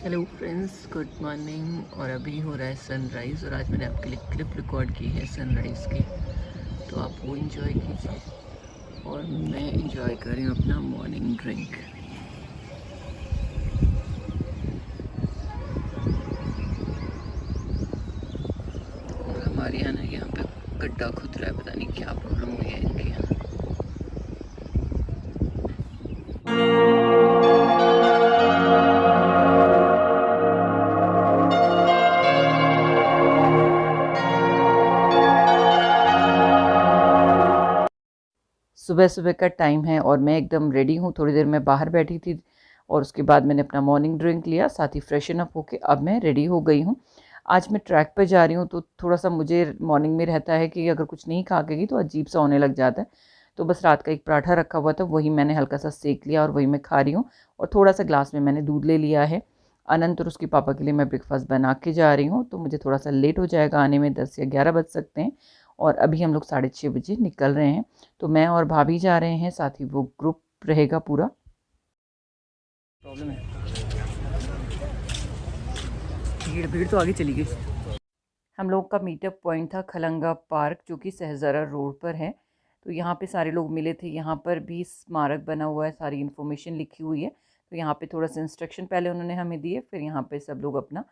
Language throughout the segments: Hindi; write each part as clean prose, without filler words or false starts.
Hello friends, good morning. और अभी हो रहा है सनराइज़ और आज मैंने आपके लिए क्लिप रिकॉर्ड की है सनराइज़ की, तो आप वो इंजॉय कीजिए और मैं इंजॉय कर रही हूँ अपना मॉर्निंग ड्रिंक। और हमारे यहाँ ना यहाँ पे गड्ढा खुद रहा है, पता नहीं क्या प्रॉब्लम हुई है इनके यहाँ। सुबह सुबह का टाइम है और मैं एकदम रेडी हूँ। थोड़ी देर मैं बाहर बैठी थी और उसके बाद मैंने अपना मॉर्निंग ड्रिंक लिया, साथ ही फ्रेशन अप होके अब मैं रेडी हो गई हूँ। आज मैं ट्रैक पर जा रही हूँ तो थोड़ा सा मुझे मॉर्निंग में रहता है कि अगर कुछ नहीं खा के गई तो अजीब सा होने लग जाता है। तो बस रात का एक पराठा रखा हुआ था, वही मैंने हल्का सा सेक लिया और वही मैं खा रही हूँ। और थोड़ा सा ग्लास में मैंने दूध ले लिया है। अनंत और उसके पापा के लिए मैं ब्रेकफास्ट बना के जा रही हूँ, तो मुझे थोड़ा सा लेट हो जाएगा आने में, 10 या 11 बज सकते हैं। और अभी हम लोग 6:30 बजे निकल रहे हैं। तो मैं और भाभी जा रहे हैं, साथ ही वो ग्रुप रहेगा पूरा। प्रॉब्लम है, भीड़ भीड़ तो आगे चली गई। हम लोग का मीटअप पॉइंट था खलंगा पार्क, जो कि सहजरा रोड पर है। तो यहाँ पे सारे लोग मिले थे। यहाँ पर भी स्मारक बना हुआ है, सारी इन्फॉर्मेशन लिखी हुई है। तो यहाँ पे थोड़ा सा इंस्ट्रक्शन पहले उन्होंने हमें दिए, फिर यहाँ पे सब लोग अपना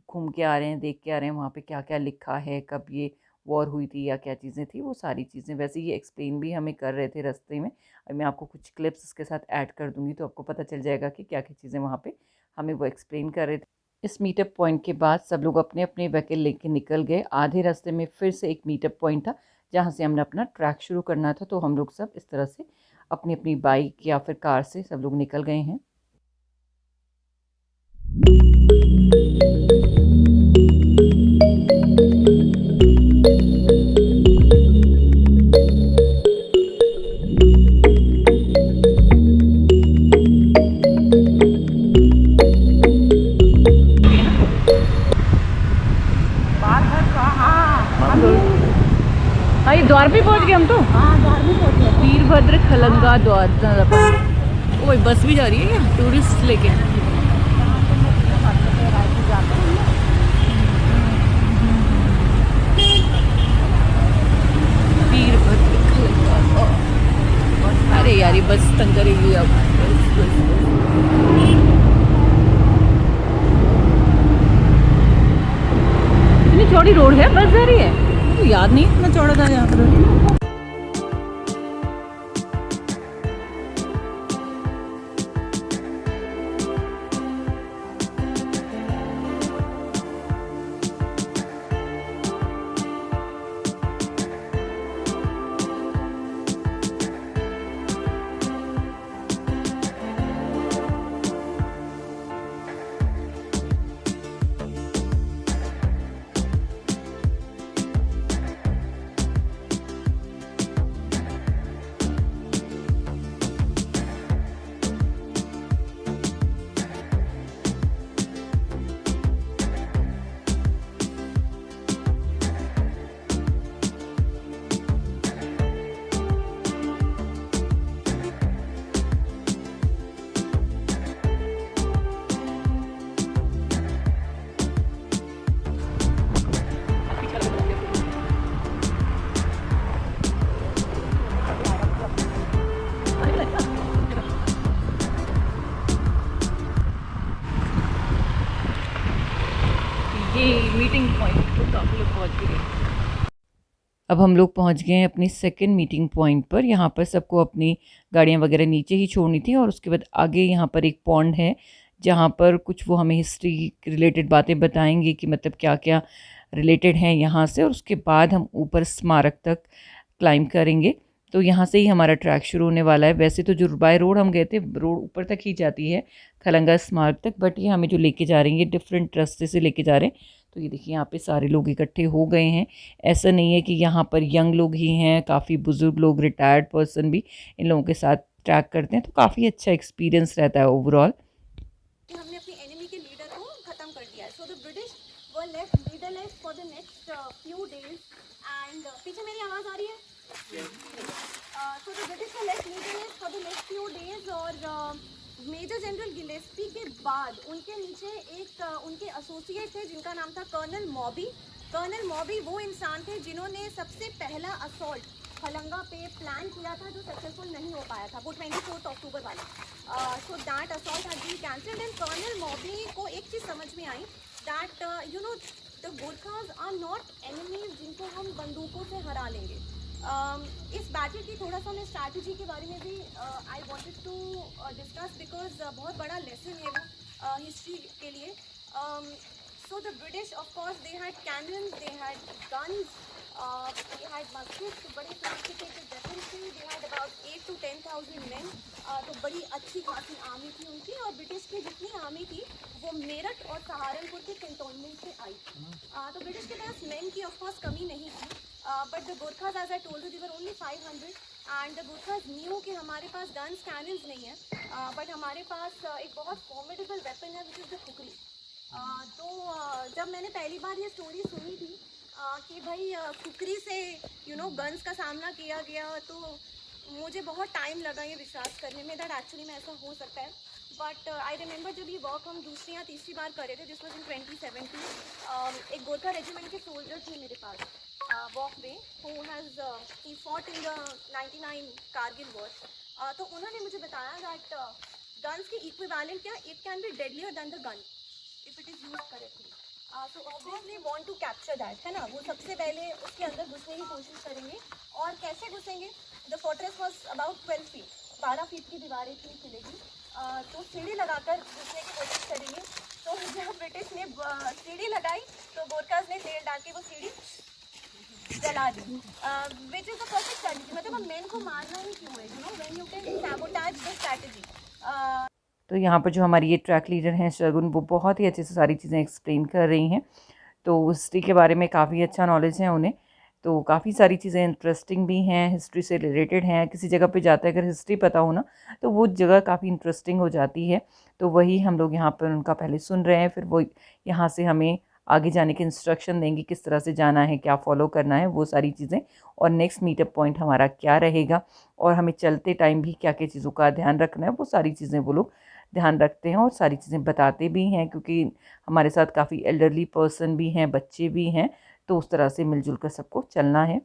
घूम के आ रहे हैं, देख के आ रहे हैं वहाँ पे क्या क्या लिखा है, कब ये वॉर हुई थी या क्या चीज़ें थी, वो सारी चीज़ें। वैसे ये एक्सप्लेन भी हमें कर रहे थे रास्ते में। और मैं आपको कुछ क्लिप्स इसके साथ ऐड कर दूँगी तो आपको पता चल जाएगा कि क्या क्या चीज़ें वहाँ पे हमें वो एक्सप्लेन कर रहे थे। इस मीटअप पॉइंट के बाद सब लोग अपने अपने व्हीकल लेके निकल गए। आधे रास्ते में फिर से एक मीटअप पॉइंट था जहाँ से हमने अपना ट्रैक शुरू करना था। तो हम लोग सब इस तरह से अपनी अपनी बाइक या फिर कार से सब लोग निकल गए हैं। द्वार पे पहुंच गए हम तो। हाँ, द्वार भी पहुंच गए। वीरभद्र खलंगा द्वार। ओ भाई, बस भी जा रही है क्या टूरिस्ट लेके? वीरभद्र खलंगा। अरे यार, ये बस तंग करेगी अब। इतनी चौड़ी रोड है, बस जा रही है? तो याद नहीं इतना चौड़ा था यहाँ पर। मीटिंग पॉइंट तो काफ़ी लोग पहुँच गए। अब हम लोग पहुँच गए हैं अपनी सेकंड मीटिंग पॉइंट पर। यहाँ पर सबको अपनी गाड़ियाँ वगैरह नीचे ही छोड़नी थी और उसके बाद आगे यहाँ पर एक पॉन्ड है जहाँ पर कुछ वो हमें हिस्ट्री रिलेटेड बातें बताएंगे कि मतलब क्या क्या रिलेटेड हैं यहाँ से। और उसके बाद हम ऊपर स्मारक तक क्लाइंब करेंगे। तो यहाँ से ही हमारा ट्रैक शुरू होने वाला है। वैसे तो जो बाय रोड हम गए थे, रोड ऊपर तक ही जाती है खलंगा स्मारक तक, बट ये हमें जो लेके जा रही है डिफरेंट रास्ते से लेके जा रहे हैं। तो ये देखिए, यहाँ पे सारे लोग इकट्ठे हो गए हैं। ऐसा नहीं है कि यहाँ पर यंग लोग ही हैं, काफ़ी बुजुर्ग लोग, रिटायर्ड पर्सन भी इन लोगों के साथ ट्रैक करते हैं। तो काफ़ी अच्छा एक्सपीरियंस रहता है ओवरऑल। हमने अपने एनिमी के लीडर को खत्म कर दिया है। सो the British were left leaderless for the next few days and पीछे मेरी आवाज़ आ रही है? सो the British were left leaderless for the next few days और मेजर जनरल गिलेस्पी के बाद उनके नीचे एक उनके एसोसिएट थे जिनका नाम था कर्नल मॉबी। कर्नल मॉबी वो इंसान थे जिन्होंने सबसे पहला असॉल्ट खलंगा पे प्लान किया था जो सक्सेसफुल नहीं हो पाया था, वो 24 अक्टूबर वाला। So that assault had been cancelled and colonel Mawbey को एक चीज़ समझ में आई that you know the Gurkhas are not enemies जिनको हम बंदूकों से हरा लेंगे। इस बैटल की थोड़ा सा मैं स्ट्रैटेजी के बारे में भी I wanted to discuss because बहुत बड़ा लेसन है वो हिस्ट्री के लिए। So the British of course they had cannons, they had guns, they had muskets, बड़े sophisticated weapons थे, they had about 8 to 10,000 men, तो बड़ी अच्छी खासी आर्मी थी उनकी। और ब्रिटिश की जितनी आर्मी थी वो मेरठ और सहारनपुर के कैंटोनमेंट से आई। तो ब्रिटिश के पास मेन की ऑफकोर्स कमी नहीं थी, but the Gurkhas as I told you they were only 500 and the Gurkhas knew कि हमारे पास गन्स कैनन्स नहीं है, बट हमारे पास एक बहुत फॉर्मिडेबल वेपन है विच इज़ द खुकरी। तो जब मैंने पहली बार ये स्टोरी सुनी थी कि भाई खुकरी से यू नो गन्स का सामना किया गया, तो मुझे बहुत टाइम लगा ये विश्वास करने में दैट एक्चुअली में ऐसा हो सकता है। बट आई रिमेंबर जब ये वर्क हम दूसरी या तीसरी बार कर रहे थे, दिस वाज इन 2017, एक गोरखा रेजिमेंट के सोल्जर थे मेरे पास, वॉक वे, who has he fought in the 99 Kargil war. तो उन्होंने मुझे बताया दैट गन्स के इक्विवेलेंट क्या, it can be deadlier than the gun if it is use correctly. तो obviously want to capture that, है ना। वो सबसे पहले उसके अंदर घुसने की कोशिश करेंगे। और कैसे घुसेंगे? The fortress was about 12 feet, 12 feet की दीवारें थी किले की। तो सीढ़ी लगाकर घुसने की कोशिश करेंगे। तो जब ब्रिटिश ने सीढ़ी लगाई तो गोरखास ने तेल डाल के वो सीढ़ी जला दी, which is the perfect strategy. मतलब हम मैन को मारना ही क्यों है, you know, when you can sabotage the strategy. तो यहाँ पर जो हमारी ये ट्रैक लीडर हैं शगुन, वो बहुत ही अच्छे से सारी चीज़ें एक्सप्लेन कर रही हैं। तो हिस्ट्री के बारे में काफ़ी अच्छा नॉलेज है उन्हें, तो काफ़ी सारी चीज़ें इंटरेस्टिंग भी हैं, हिस्ट्री से रिलेटेड हैं। किसी जगह पे जाते हैं अगर हिस्ट्री पता हो ना, तो वो जगह काफ़ी इंटरेस्टिंग हो जाती है। तो वही हम लोग यहाँ पर उनका पहले सुन रहे हैं, फिर वो यहाँ से हमें आगे जाने के इंस्ट्रक्शन देंगी, किस तरह से जाना है, क्या फॉलो करना है, वो सारी चीज़ें, और नेक्स्ट मीटअप पॉइंट हमारा क्या रहेगा, और हमें चलते टाइम भी क्या क्या चीज़ों का ध्यान रखना है, वो सारी चीज़ें वो लोग ध्यान रखते हैं और सारी चीज़ें बताते भी हैं, क्योंकि हमारे साथ काफ़ी एल्डरली पर्सन भी हैं, बच्चे भी हैं, तो उस तरह से मिलजुल कर सबको चलना है।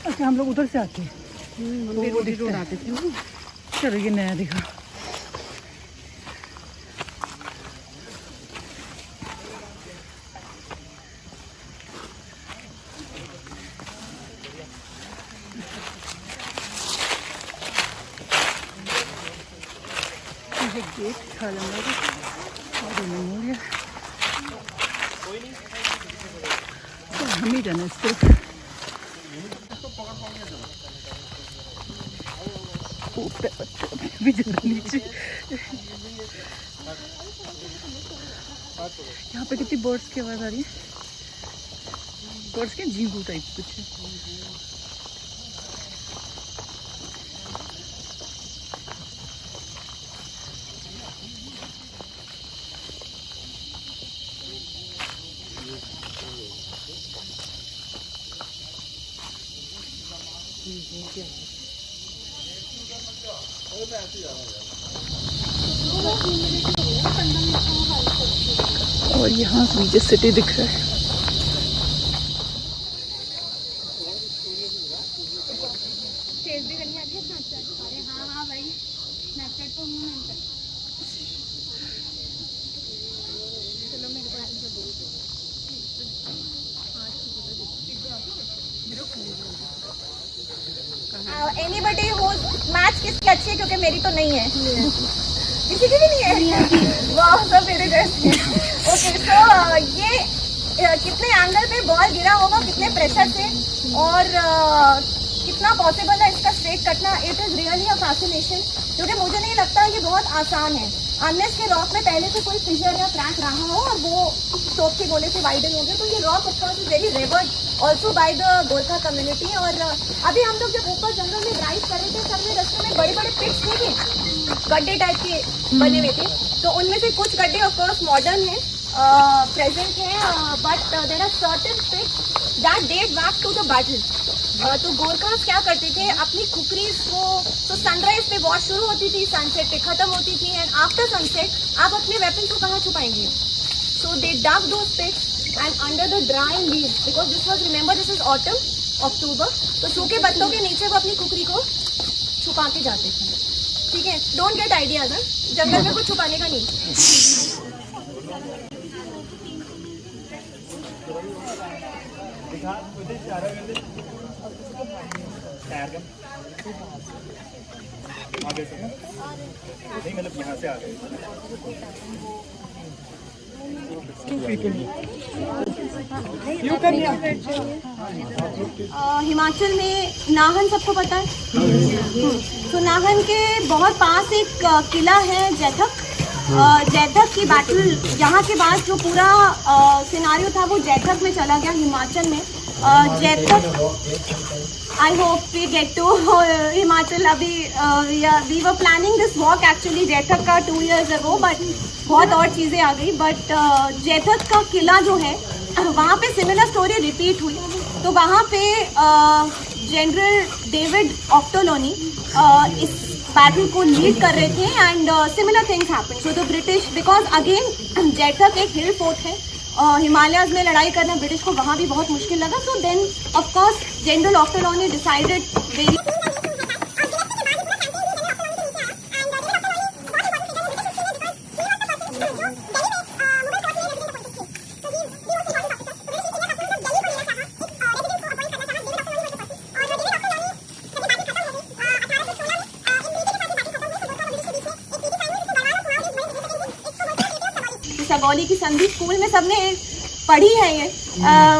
अच्छा, हम लोग उधर से आते हैं, रोड आते थे ना। चलो ये नया दिखा। गेट खलंगा और मेमोरियल, तो हम ही जाना इसको। भी जरा नीचे। यहाँ पे कितनी बर्ड्स की आवाज़ आ रही है, बर्ड्स के झींगू टाइप कुछ है। और यहाँ नीचे सिटी दिख रहा है। एनीबडी हु मैथ्स किसकी अच्छी है, क्योंकि मेरी तो नहीं है। किसी की भी नहीं है। वाह, सब मेरे जैसे। ओके, सो ये कितने एंगल पे बॉल गिरा होगा, कितने प्रेशर से, और कितना पॉसिबल है इसका स्ट्रेट कटना। It is really a fascination, क्योंकि मुझे नहीं लगता ये बहुत आसान है, अनलेस के रॉक में पहले से कोई फिशर या क्रैक रहा हो और वो सोप के गोले से वाइडन हो गए। तो ये rock of course is very reward also by the Gorkha community. और अभी हम लोग जब ऊपर जंगल में ड्राइव कर रहे थे, सबने रास्ते में बड़े बड़े पिट्स थे, गड्ढे टाइप के बने हुए थे। तो उनमें से कुछ गड्ढे ऑफ कोर्स मॉडर्न है, प्रेजेंट है, but there are certain pits that date back to the battle. तो गोरखास क्या करते थे, अपनी खुकरीज को, तो सनराइज पे वॉच शुरू होती थी, सनसेट पे खत्म होती थी, एंड आफ्टर सनसेट आप अपने वेपन को कहाँ छुपाएंगे? So they dug those pits and under the dry leaves, because this was, remember this is autumn, October, तो सूखे पत्तों के नीचे वो अपनी खुकरी को छुपा के जाते थे। ठीक है, डोंट गेट आइडियाज, जंगल में कुछ छुपाने का नहीं। नहीं, मतलब यहाँ से आ गए। हिमाचल में नाहन सबको पता है। तो नाहन के बहुत पास एक किला है जैथक। जैथक की बैटल, यहाँ के बाद जो पूरा सिनारियो था वो जैथक में चला गया, हिमाचल में। Jaithak, I hope we get to Himachal. अभी we were planning this walk actually Jaithak का 2 years ago, बट बहुत और चीज़ें आ गई। बट जैथक का किला जो है, वहाँ पे सिमिलर स्टोरी रिपीट हुई। तो वहाँ पे जनरल डेविड ऑक्टोलोनी इस बैटल को लीड कर रहे थे, and similar things happened. So the British, because again Jaithak एक हिल फोर्ट है, हिमालयाज में लड़ाई करना ब्रिटिश को वहाँ भी बहुत मुश्किल लगा। So then of course general Ochterlony decided very Sagauli की संधि स्कूल में सबने पढ़ी है ये,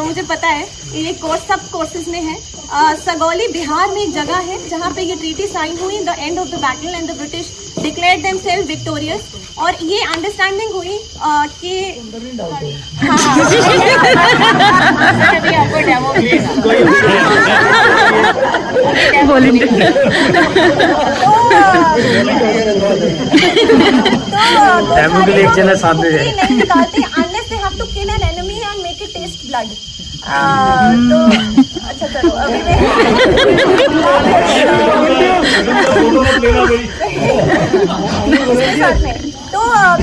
मुझे पता है, ये कोर्स सब कोर्सेज में है। सगौली बिहार में एक जगह है जहाँ पे ये ट्रीटी साइन हुई, the end of the battle, and the British declared themselves victorious. और ये अंडरस्टैंडिंग हुई कि नहीं निकालते unless they have to kill an enemy and make it taste blood। तो अच्छा चलो, अभी मैं साथ में तो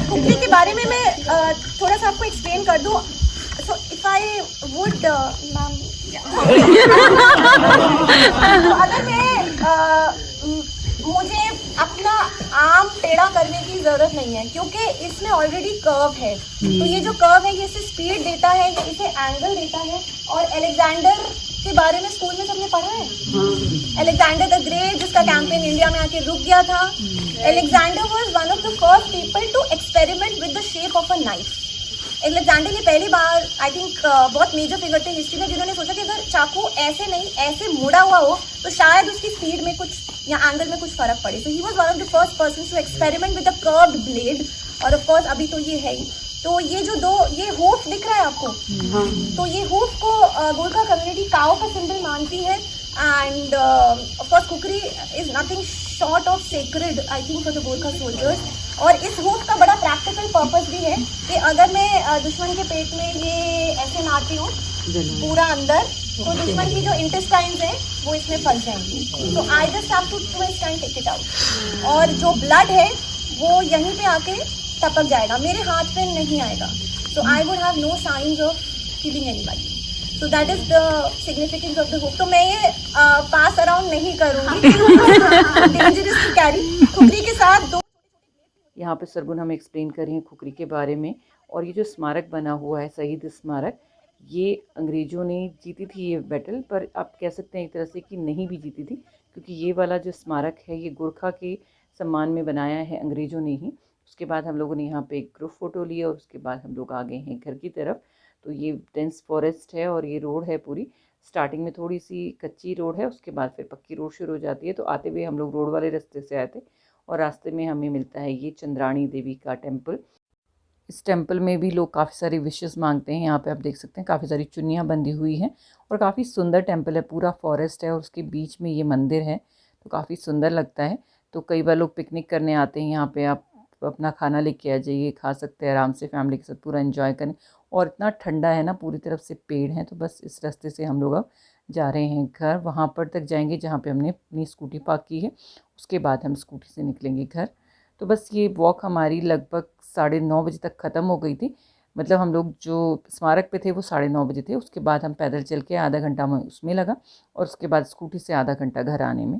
कुकिंग के बारे में मैं थोड़ा सा आपको एक्सप्लेन कर दूं। So if I would ma'am, अगर मैं मुझे अपना आर्म टेढ़ा करने की जरूरत नहीं है, क्योंकि इसमें ऑलरेडी कर्व है। तो ये जो कर्व है, ये इसे स्पीड देता है, ये इसे एंगल देता है। और अलेक्जेंडर के बारे में स्कूल में सबने पढ़ा है, अलेक्जेंडर द ग्रेट, जिसका कैंपेन इंडिया में आके रुक गया था। Alexander was one of the first people to experiment with the shape of a knife. Alexander ये पहली बार, आई थिंक बहुत मेजर फिगर थे हिस्ट्री में, जिन्होंने सोचा कि अगर चाकू ऐसे नहीं ऐसे मुड़ा हुआ हो तो शायद उसकी स्पीड में कुछ या एंगल में कुछ फर्क पड़े। So he was one of the first person to experiment with a curved blade. और ऑफ कोर्स अभी तो ये है ही। तो ये जो ये हूफ दिख रहा है आपको, तो ये हूफ को गोरखा कम्युनिटी काओ का सिंबल मानती है। End of course cookery is nothing short of sacred, I think, for the Gorkha soldiers. और इस हूफ का बड़ा प्रैक्टिकल पर्पस भी है कि अगर मैं दुश्मन के पेट में ये ऐसे मारती हूँ पूरा अंदर, तो दुश्मन की जो इंटेस्टाइन्स है वो इसमें फंस जाएंगी। तो I just have to twist and take it out, और जो ब्लड है वो यहीं पे आके टपक जाएगा, मेरे हाथ पे नहीं आएगा। So I would have no science of killing anybody. So that is the significance of the hook. तो मैं ये पास अराउंड नहीं करूंगी, डेंजरस टू कैरी। खुकरी के साथ दो यहाँ पे सरगुन हमें एक्सप्लेन कर रही हैं खुकरी के बारे में। और ये जो स्मारक बना हुआ है शहीद स्मारक, ये अंग्रेज़ों ने जीती थी ये बैटल, पर आप कह सकते हैं एक तरह से कि नहीं भी जीती थी, क्योंकि ये वाला जो स्मारक है ये गोरखा के सम्मान में बनाया है अंग्रेज़ों ने ही। उसके बाद हम लोगों ने यहाँ पे एक ग्रुप फ़ोटो लिया और उसके बाद हम लोग आ गए हैं घर की तरफ। तो ये डेंस फॉरेस्ट है और ये रोड है पूरी। स्टार्टिंग में थोड़ी सी कच्ची रोड है, उसके बाद फिर पक्की रोड शुरू हो जाती है। तो आते हुए हम लोग रोड वाले रास्ते से आए थे और रास्ते में हमें मिलता है ये चंद्राणी देवी का टेम्पल। इस टेम्पल में भी लोग काफ़ी सारी विशेस मांगते हैं। यहाँ पे आप देख सकते हैं काफ़ी सारी चुन्नियाँ बंधी हुई हैं और काफ़ी सुंदर टेम्पल है। पूरा फॉरेस्ट है और उसके बीच में ये मंदिर है, तो काफ़ी सुंदर लगता है। तो कई बार लोग पिकनिक करने आते हैं यहाँ पे, आप अपना खाना लेके आ जाइए, खा सकते हैं आराम से फैमिली के साथ, पूरा एंजॉय करें। और इतना ठंडा है ना, पूरी तरफ से पेड़ हैं। तो बस इस रास्ते से हम लोग अब जा रहे हैं घर, वहाँ पर तक जाएंगे जहाँ पे हमने अपनी स्कूटी पार्क की है। उसके बाद हम स्कूटी से निकलेंगे घर। तो बस ये वॉक हमारी लगभग 9:30 बजे तक ख़त्म हो गई थी। मतलब हम लोग जो स्मारक पे थे वो 9:30 बजे थे। उसके बाद हम पैदल चल के आधा घंटा में उसमें लगा और उसके बाद स्कूटी से आधा घंटा घर आने में।